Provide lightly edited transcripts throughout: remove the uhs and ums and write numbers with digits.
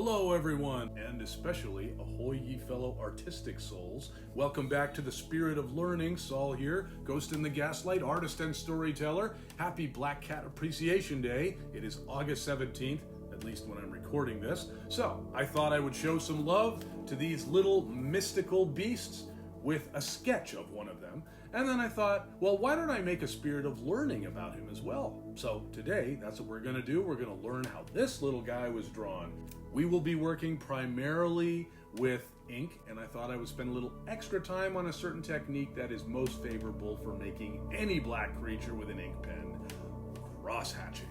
Hello everyone, and especially ahoy ye fellow artistic souls. Welcome back to the Spirit of Learning. Saul here, Ghost in the Gaslight, artist and storyteller. Happy Black Cat Appreciation Day. It is August 17th, at least when I'm recording this. So, I thought I would show some love to these little mystical beasts with a sketch of one of them. And then I thought, well, why don't I make a Spirit of Learning about him as well? So today, that's what we're gonna do. We're gonna learn how this little guy was drawn. We will be working primarily with ink, and I thought I would spend a little extra time on a certain technique that is most favorable for making any black creature with an ink pen: cross-hatching.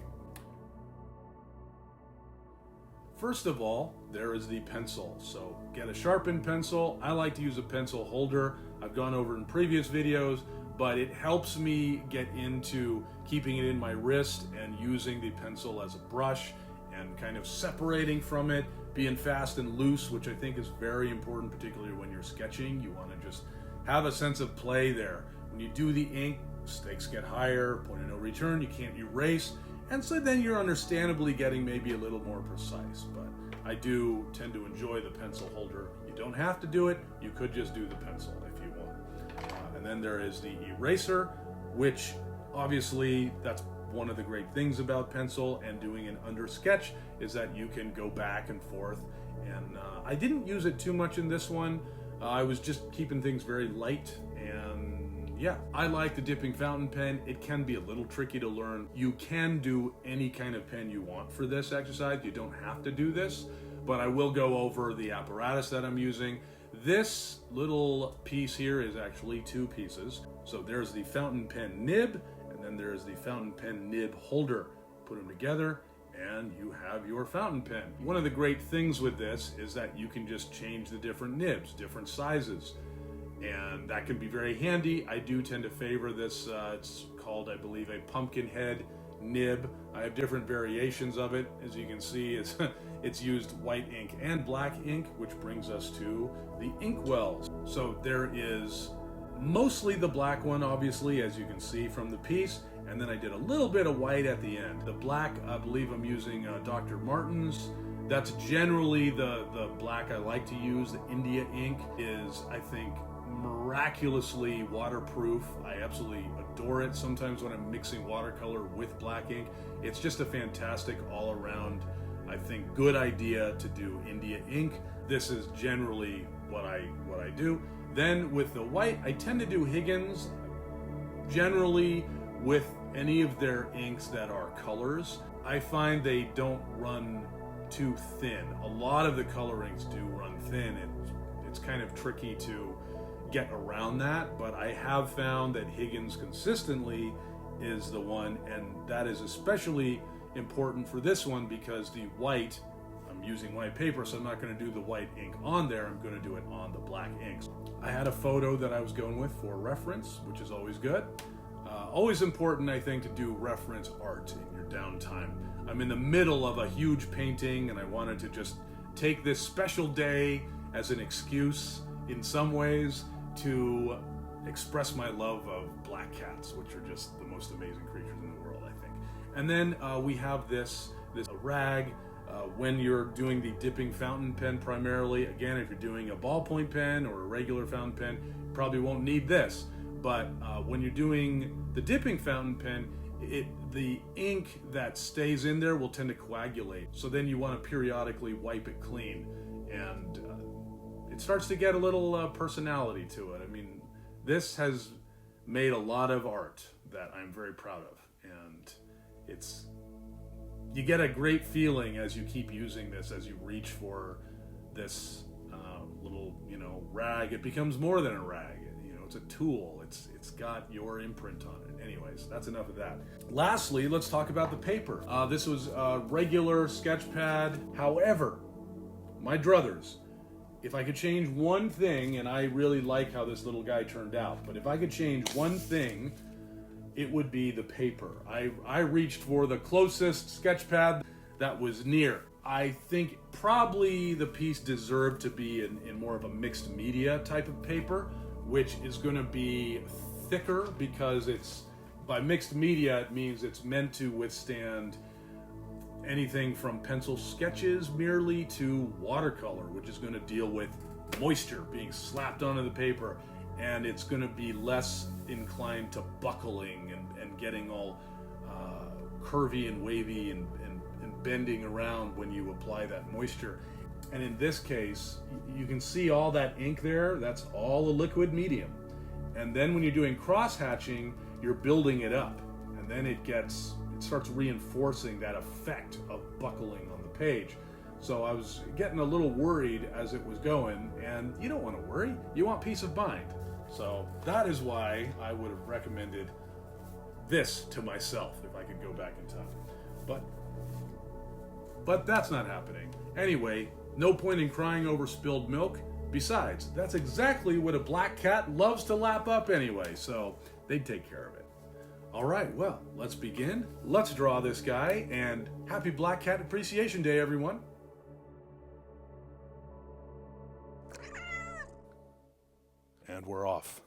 First of all, there is the pencil. So get a sharpened pencil. I like to use a pencil holder. I've gone over in previous videos, but it helps me get into keeping it in my wrist and using the pencil as a brush and kind of separating from it, being fast and loose, which I think is very important, particularly when you're sketching. You want to just have a sense of play there. When you do the ink, stakes get higher, point of no return, you can't erase, and so then you're understandably getting maybe a little more precise. But I do tend to enjoy the pencil holder. You don't have to do it, you could just do the pencil if you want. And then there is the eraser, which obviously that's one of the great things about pencil and doing an under sketch is that you can go back and forth. And I didn't use it too much in this one. I was just keeping things very light, and yeah, I like the dipping fountain pen. It can be a little tricky to learn. You can do any kind of pen you want for this exercise. You don't have to do this, but I will go over the apparatus that I'm using. This little piece here is actually two pieces. So there's the fountain pen nib, and then there's the fountain pen nib holder. Put them together and you have your fountain pen. One of the great things with this is that you can just change the different nibs, different sizes, and that can be very handy. I do tend to favor this, it's called, I believe, a pumpkin head nib. I have different variations of it. As you can see, it's used white ink and black ink, which brings us to the ink wells. So there is mostly the black one, obviously, as you can see from the piece, and then I did a little bit of white at the end. The black, I believe I'm using Dr. Martin's. That's generally the black I like to use. The India ink is, I think, miraculously waterproof. I absolutely adore it. Sometimes when I'm mixing watercolor with black ink, it's just a fantastic all-around, I think, good idea to do India ink. This is generally what I do. Then with the white, I tend to do Higgins, generally with any of their inks that are colors. I find they don't run too thin. A lot of the color inks do run thin. It's kind of tricky to get around that, but I have found that Higgins consistently is the one, and that is especially important for this one because the white, I'm using white paper, so I'm not going to do the white ink on there, I'm going to do it on the black inks. I had a photo that I was going with for reference, which is always good. Always important, I think, to do reference art in your downtime. I'm in the middle of a huge painting and I wanted to just take this special day as an excuse in some ways to express my love of black cats, which are just the most amazing creatures in the world, I think. And then we have this rag. When you're doing the dipping fountain pen primarily, again, if you're doing a ballpoint pen or a regular fountain pen, you probably won't need this. But when you're doing the dipping fountain pen, the ink that stays in there will tend to coagulate. So then you want to periodically wipe it clean. And it starts to get a little personality to it. I mean, this has made a lot of art that I'm very proud of. And you get a great feeling as you keep using this, as you reach for this little, rag. It becomes more than a rag. It's a tool. It's got your imprint on it. Anyways, that's enough of that. Lastly, let's talk about the paper. This was a regular sketch pad. However, my druthers, if I could change one thing, and I really like how this little guy turned out, but if I could change one thing, it would be the paper. I reached for the closest sketch pad that was near. I think probably the piece deserved to be in more of a mixed media type of paper, which is going to be thicker because by mixed media, it means it's meant to withstand anything from pencil sketches merely to watercolor, which is going to deal with moisture being slapped onto the paper, and it's going to be less inclined to buckling and getting all curvy and wavy and bending around when you apply that moisture. And in this case, you can see all that ink there. That's all a liquid medium. And then when you're doing cross hatching, you're building it up, and then it starts reinforcing that effect of buckling on the page. So I was getting a little worried as it was going, and you don't want to worry, you want peace of mind. So that is why I would have recommended this to myself if I could go back in time. But that's not happening. Anyway, no point in crying over spilled milk. Besides, that's exactly what a black cat loves to lap up anyway, so they'd take care of it. All right, well, let's begin. Let's draw this guy, and happy Black Cat Appreciation Day, everyone. And we're off.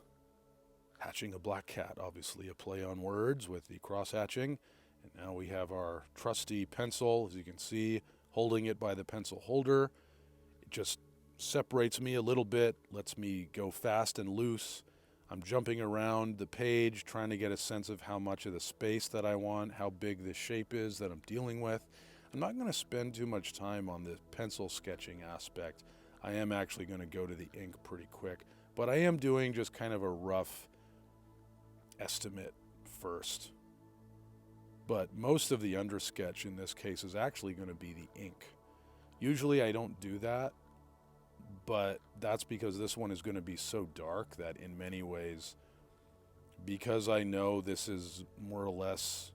Hatching a black cat, obviously a play on words with the cross hatching. And now we have our trusty pencil, as you can see, holding it by the pencil holder. It just separates me a little bit, lets me go fast and loose. I'm jumping around the page, trying to get a sense of how much of the space that I want, how big the shape is that I'm dealing with. I'm not going to spend too much time on the pencil sketching aspect. I am actually going to go to the ink pretty quick, but I am doing just kind of a rough estimate first. But most of the undersketch in this case is actually going to be the ink. Usually I don't do that, but that's because this one is going to be so dark that in many ways, because I know this is more or less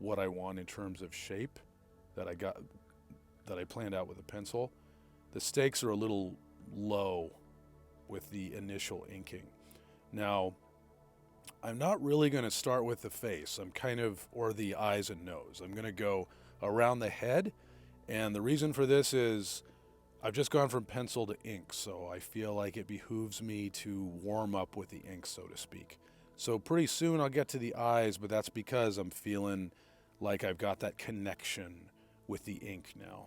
what I want in terms of shape that I planned out with a pencil, the stakes are a little low with the initial inking. Now, I'm not really going to start with the face. Or the eyes and nose. I'm going to go around the head, and the reason for this is I've just gone from pencil to ink, so I feel like it behooves me to warm up with the ink, so to speak. So pretty soon I'll get to the eyes, but that's because I'm feeling like I've got that connection with the ink now.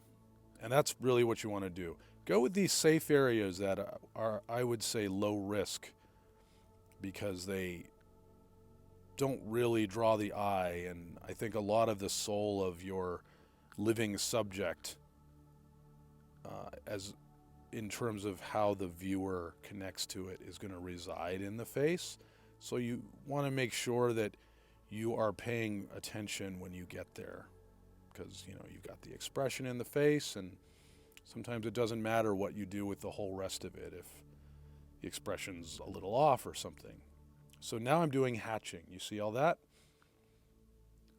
And that's really what you want to do. Go with these safe areas that are, I would say, low risk, because they don't really draw the eye, and I think a lot of the soul of your living subject as in terms of how the viewer connects to it is going to reside in the face. So you want to make sure that you are paying attention when you get there, because you've got the expression in the face, and sometimes it doesn't matter what you do with the whole rest of it if the expression's a little off or something. So now I'm doing hatching. You see all that?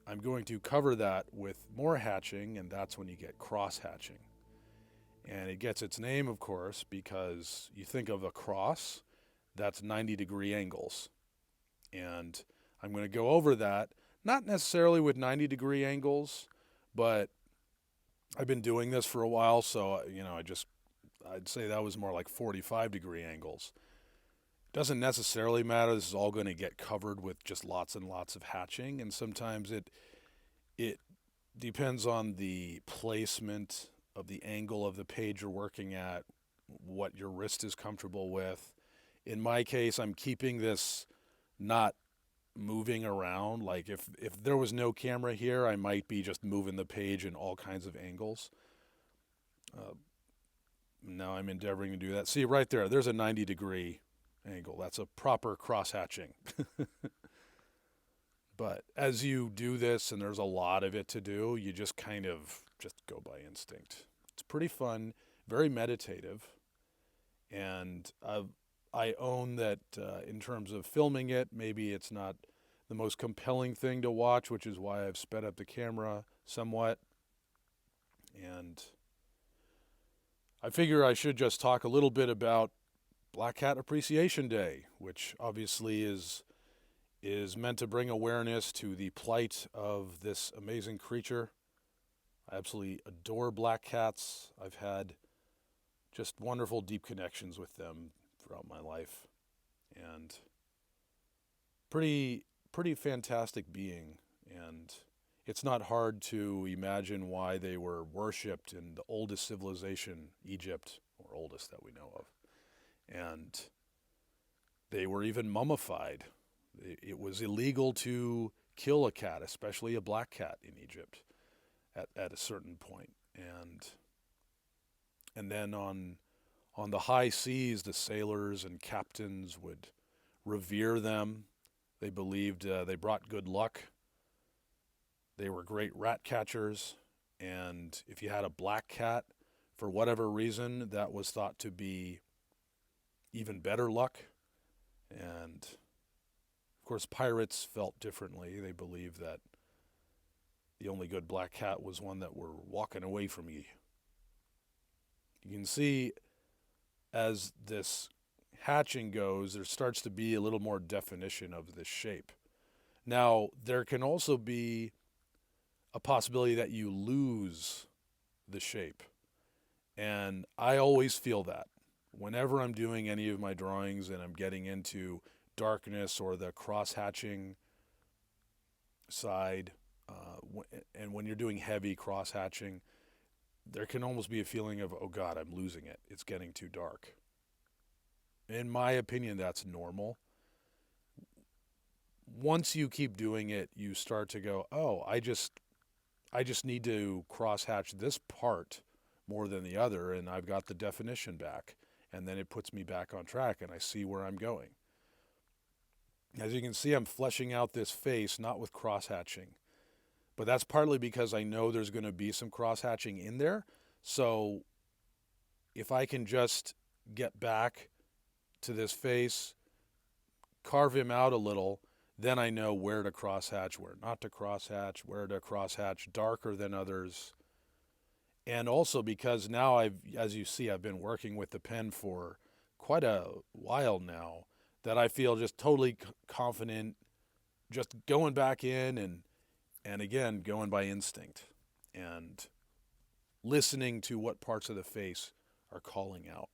I'm going to cover that with more hatching, and that's when you get cross hatching. And it gets its name, of course, because you think of a cross, that's 90-degree angles. And I'm going to go over that, not necessarily with 90-degree angles, but I've been doing this for a while, so I'd say that was more like 45-degree angles. Doesn't necessarily matter. This is all going to get covered with just lots and lots of hatching, and sometimes it depends on the placement of the angle of the page you're working at, what your wrist is comfortable with. In my case, I'm keeping this not moving around. Like if there was no camera here, I might be just moving the page in all kinds of angles. Now I'm endeavoring to do that. See right there, there's a 90-degree angle. That's a proper cross-hatching. But as you do this, and there's a lot of it to do, you just kind of just go by instinct. It's pretty fun, very meditative, and I own that in terms of filming it, maybe it's not the most compelling thing to watch, which is why I've sped up the camera somewhat. And I figure I should just talk a little bit about Black Cat Appreciation Day, which obviously is meant to bring awareness to the plight of this amazing creature. I absolutely adore black cats. I've had just wonderful, deep connections with them throughout my life, and pretty fantastic being. And it's not hard to imagine why they were worshipped in the oldest civilization, Egypt, or oldest that we know of. And they were even mummified. It was illegal to kill a cat, especially a black cat in Egypt at a certain point. And then on the high seas, the sailors and captains would revere them. They believed they brought good luck. They were great rat catchers. And if you had a black cat, for whatever reason, that was thought to be even better luck. And of course, pirates felt differently. They believed that the only good black cat was one that were walking away from you. You can see as this hatching goes, there starts to be a little more definition of this shape. Now, there can also be a possibility that you lose the shape. And I always feel that. Whenever I'm doing any of my drawings and I'm getting into darkness or the cross-hatching side, and when you're doing heavy cross-hatching, there can almost be a feeling of, oh God, I'm losing it. It's getting too dark. In my opinion, that's normal. Once you keep doing it, you start to go, oh, I just need to cross-hatch this part more than the other, and I've got the definition back. And then it puts me back on track, and I see where I'm going. As you can see, I'm fleshing out this face, not with cross-hatching. But that's partly because I know there's going to be some cross-hatching in there. So if I can just get back to this face, carve him out a little, then I know where to cross-hatch, where not to cross-hatch, where to cross-hatch darker than others. And also because now as you see, I've been working with the pen for quite a while now, that I feel just totally confident just going back in and again, going by instinct and listening to what parts of the face are calling out.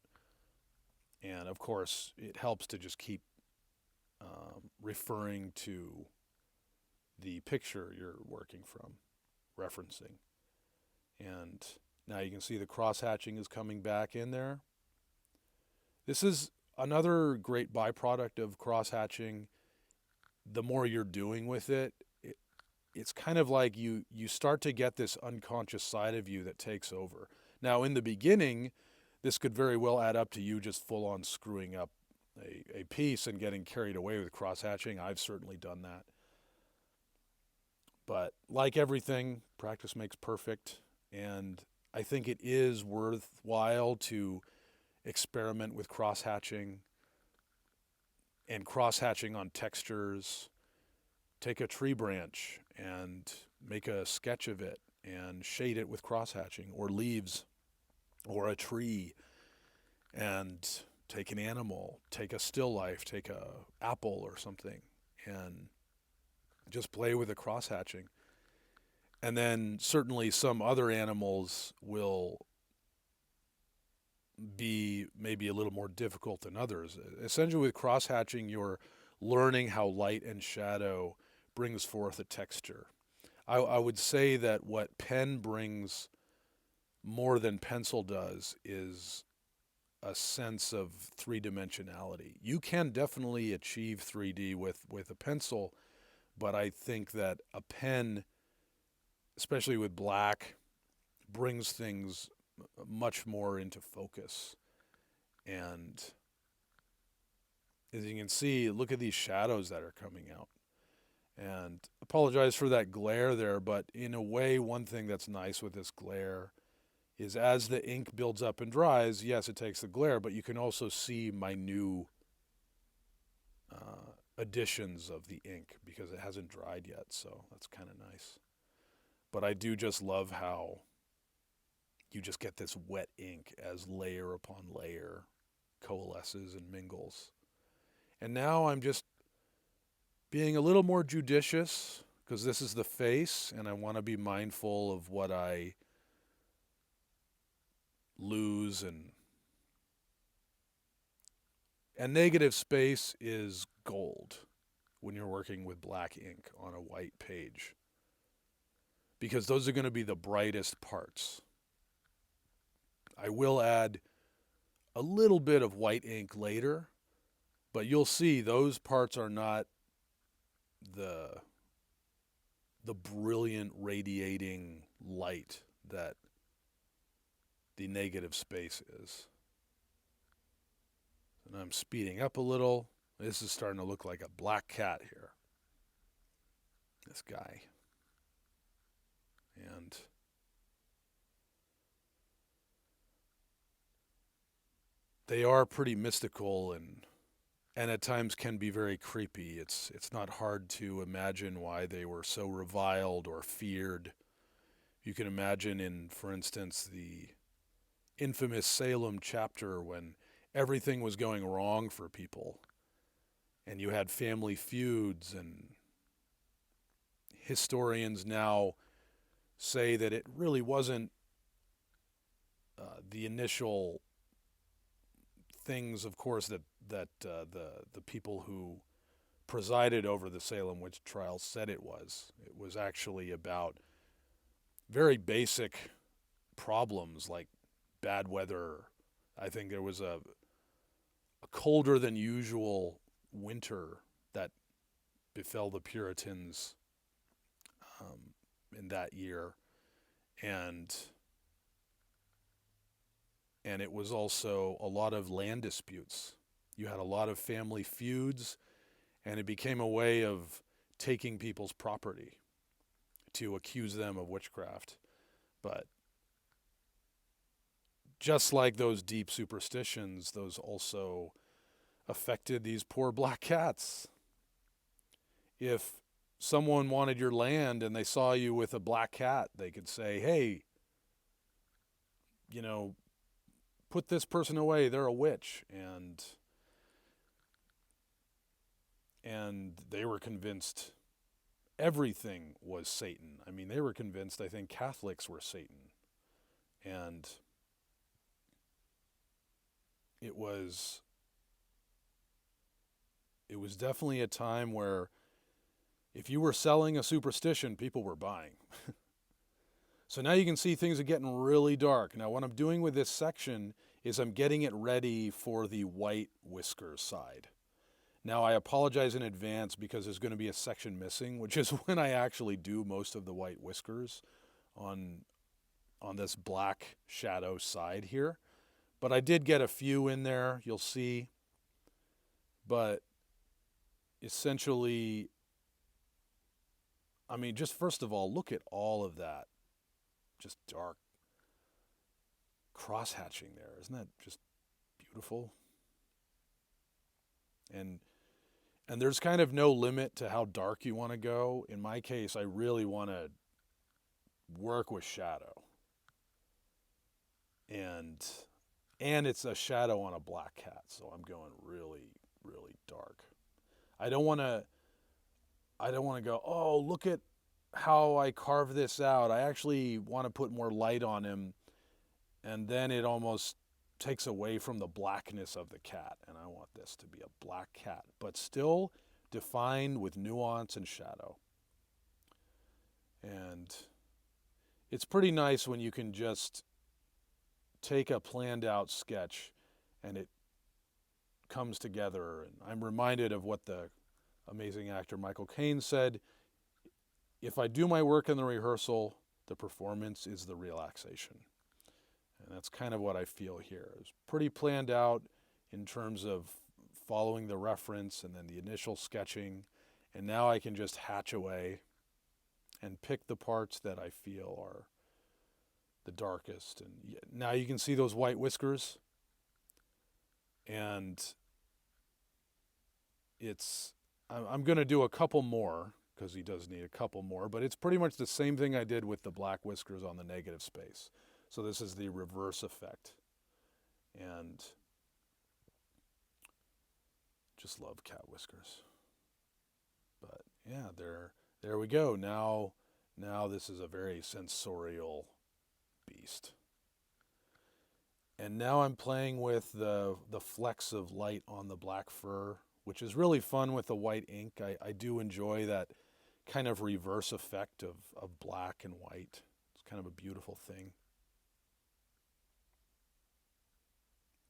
And of course, it helps to just keep referring to the picture you're working from, referencing. And now you can see the cross-hatching is coming back in there. This is another great byproduct of cross-hatching. The more you're doing with it, it's kind of like you start to get this unconscious side of you that takes over. Now, in the beginning, this could very well add up to you just full-on screwing up a piece and getting carried away with cross-hatching. I've certainly done that. But like everything, practice makes perfect. And I think it is worthwhile to experiment with cross-hatching and cross-hatching on textures. Take a tree branch and make a sketch of it and shade it with cross-hatching, or leaves, or a tree, and take an animal, take a still life, take a apple or something, and just play with the cross-hatching. And then certainly some other animals will be maybe a little more difficult than others. Essentially with cross-hatching, you're learning how light and shadow brings forth a texture. I would say that what pen brings more than pencil does is a sense of three-dimensionality. You can definitely achieve 3D with a pencil, but I think that a pen, especially with black, brings things much more into focus. And as you can see, look at these shadows that are coming out. And apologize for that glare there, but in a way, one thing that's nice with this glare is as the ink builds up and dries, yes, it takes the glare, but you can also see my new additions of the ink because it hasn't dried yet, so that's kind of nice. But I do just love how you just get this wet ink as layer upon layer coalesces and mingles. And now I'm just being a little more judicious because this is the face and I want to be mindful of what I lose. And negative space is gold when you're working with black ink on a white page. because those are going to be the brightest parts. I will add a little bit of white ink later, but you'll see those parts are not the brilliant radiating light that the negative space is. And I'm speeding up a little. This is starting to look like a black cat here. This guy. And they are pretty mystical and at times can be very creepy. It's not hard to imagine why they were so reviled or feared. You can imagine in, for instance, the infamous Salem chapter when everything was going wrong for people and you had family feuds, and historians now say that it really wasn't the initial things, of course, that the people who presided over the Salem witch trials said it was. It was actually about very basic problems like bad weather. I think there was a colder than usual winter that befell the Puritans in that year, and it was also a lot of land disputes. You had a lot of family feuds, and it became a way of taking people's property to accuse them of witchcraft. But just like those deep superstitions, those also affected these poor black cats. If someone wanted your land and they saw you with a black cat, they could say, hey, put this person away, they're a witch. And they were convinced everything was Satan. I mean, they were convinced, I think, Catholics were Satan. And it was definitely a time where if you were selling a superstition, people were buying. So now you can see things are getting really dark. Now what I'm doing with this section is I'm getting it ready for the white whiskers side. Now I apologize in advance because there's going to be a section missing, which is when I actually do most of the white whiskers on this black shadow side here. But I did get a few in there, you'll see. But essentially, I mean, just first of all, look at all of that. Just dark cross-hatching there. Isn't that just beautiful? And there's kind of no limit to how dark you want to go. In my case, I really want to work with shadow. And it's a shadow on a black cat, so I'm going really, really dark. I don't want to go, oh, look at how I carve this out. I actually want to put more light on him, and then it almost takes away from the blackness of the cat. And I want this to be a black cat, but still defined with nuance and shadow. And it's pretty nice when you can just take a planned out sketch and it comes together. And I'm reminded of what the amazing actor Michael Caine said: if I do my work in the rehearsal, the performance is the relaxation. And that's kind of what I feel here. It's pretty planned out in terms of following the reference and then the initial sketching. And now I can just hatch away and pick the parts that I feel are the darkest. And now you can see those white whiskers. And I'm going to do a couple more, because he does need a couple more, but it's pretty much the same thing I did with the black whiskers on the negative space. So this is the reverse effect. And just love cat whiskers. But yeah, there we go. Now this is a very sensorial beast. And now I'm playing with the flecks of light on the black fur, which is really fun with the white ink. I do enjoy that kind of reverse effect of black and white. It's kind of a beautiful thing.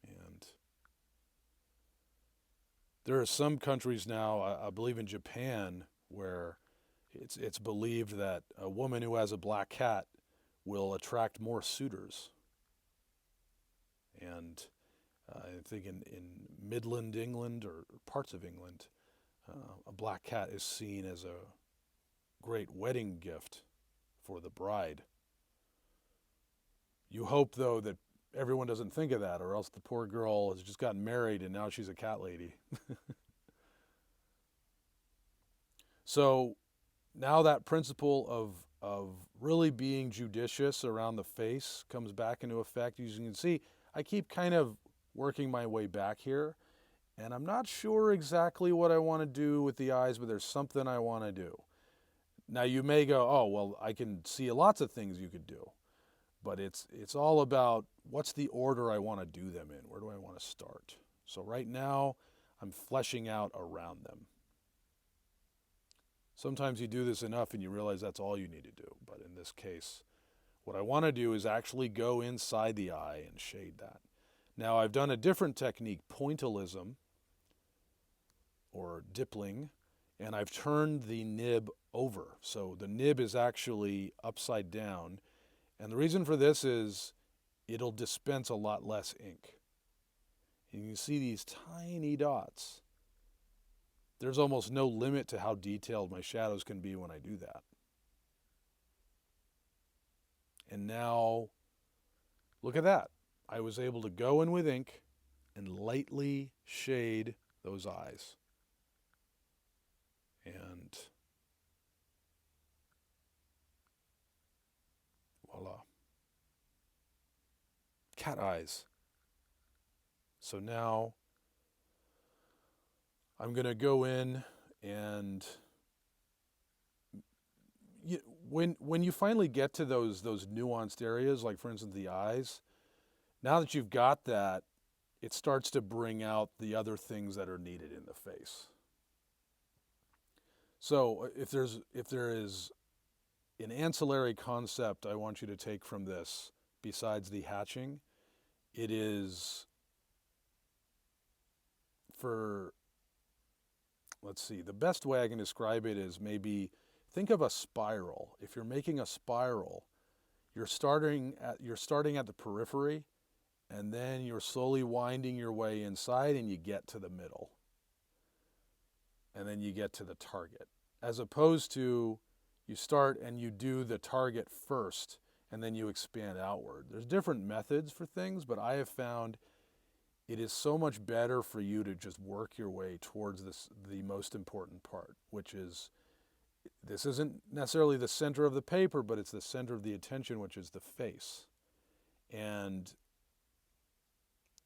And there are some countries now, I believe in Japan, where it's believed that a woman who has a black cat will attract more suitors. And I think in Midland, England, or parts of England, a black cat is seen as a great wedding gift for the bride. You hope, though, that everyone doesn't think of that, or else the poor girl has just gotten married and now she's a cat lady. So now that principle of really being judicious around the face comes back into effect. As you can see, I keep kind of working my way back here, and I'm not sure exactly what I want to do with the eyes, but there's something I want to do. Now you may go, oh, well, I can see lots of things you could do, but it's all about what's the order I want to do them in. Where do I want to start? So right now, I'm fleshing out around them. Sometimes you do this enough and you realize that's all you need to do. But in this case, what I want to do is actually go inside the eye and shade that. Now, I've done a different technique, pointillism, or dippling, and I've turned the nib over. So the nib is actually upside down. And the reason for this is it'll dispense a lot less ink. And you can see these tiny dots. There's almost no limit to how detailed my shadows can be when I do that. And now, look at that. I was able to go in with ink and lightly shade those eyes. And voila. Cat eyes. So now I'm going to go in and when you finally get to those nuanced areas, like for instance the eyes, now that you've got that, it starts to bring out the other things that are needed in the face. So if there is an ancillary concept I want you to take from this, besides the hatching, it is let's see, the best way I can describe it is maybe think of a spiral. If you're making a spiral, you're starting at the periphery, and then you're slowly winding your way inside and you get to the middle. And then you get to the target. As opposed to you start and you do the target first and then you expand outward. There's different methods for things, but I have found it is so much better for you to just work your way towards the most important part, which is, this isn't necessarily the center of the paper, but it's the center of the attention, which is the face. And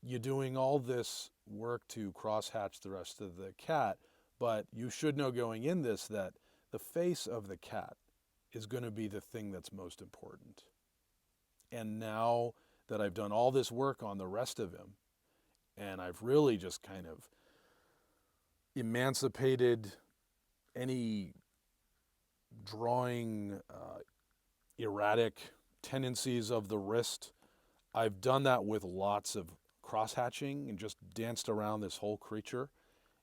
you're doing all this work to cross-hatch the rest of the cat, but you should know going in this that the face of the cat is going to be the thing that's most important. And now that I've done all this work on the rest of him, and I've really just kind of emancipated any drawing erratic tendencies of the wrist, I've done that with lots of cross-hatching and just danced around this whole creature.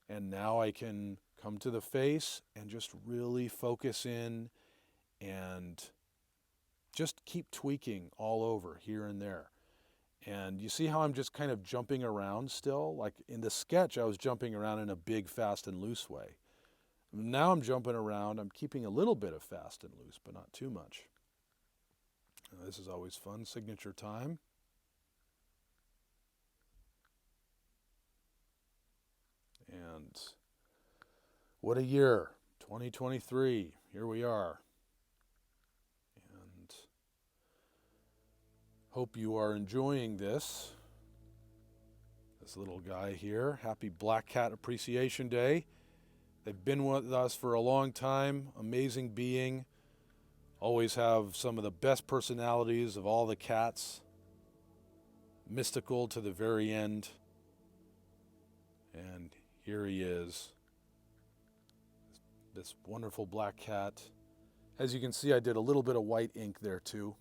And now I can come to the face and just really focus in and just keep tweaking all over here and there. And you see how I'm just kind of jumping around still? Like in the sketch, I was jumping around in a big, fast, and loose way. Now I'm jumping around. I'm keeping a little bit of fast and loose, but not too much. This is always fun, signature time. And what a year, 2023, here we are. And hope you are enjoying this little guy here. Happy Black Cat Appreciation Day. They've been with us for a long time, amazing being. Always have some of the best personalities of all the cats. Mystical to the very end. And here he is. this wonderful black cat. As you can see, I did a little bit of white ink there too.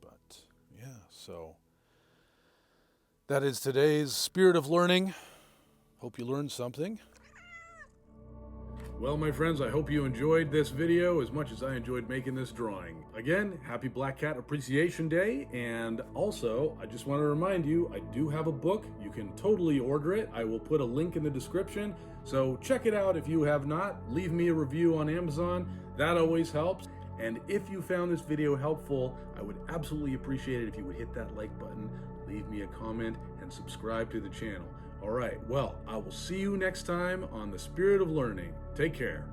But yeah, so that is today's Spirit of Learning. Hope you learned something. Well, my friends, I hope you enjoyed this video as much as I enjoyed making this drawing. Again, happy Black Cat Appreciation Day, and also, I just want to remind you, I do have a book. You can totally order it. I will put a link in the description, so check it out if you have not. Leave me a review on Amazon. That always helps. And if you found this video helpful, I would absolutely appreciate it if you would hit that like button, leave me a comment, and subscribe to the channel. All right, well, I will see you next time on the Spirit of Learning. Take care.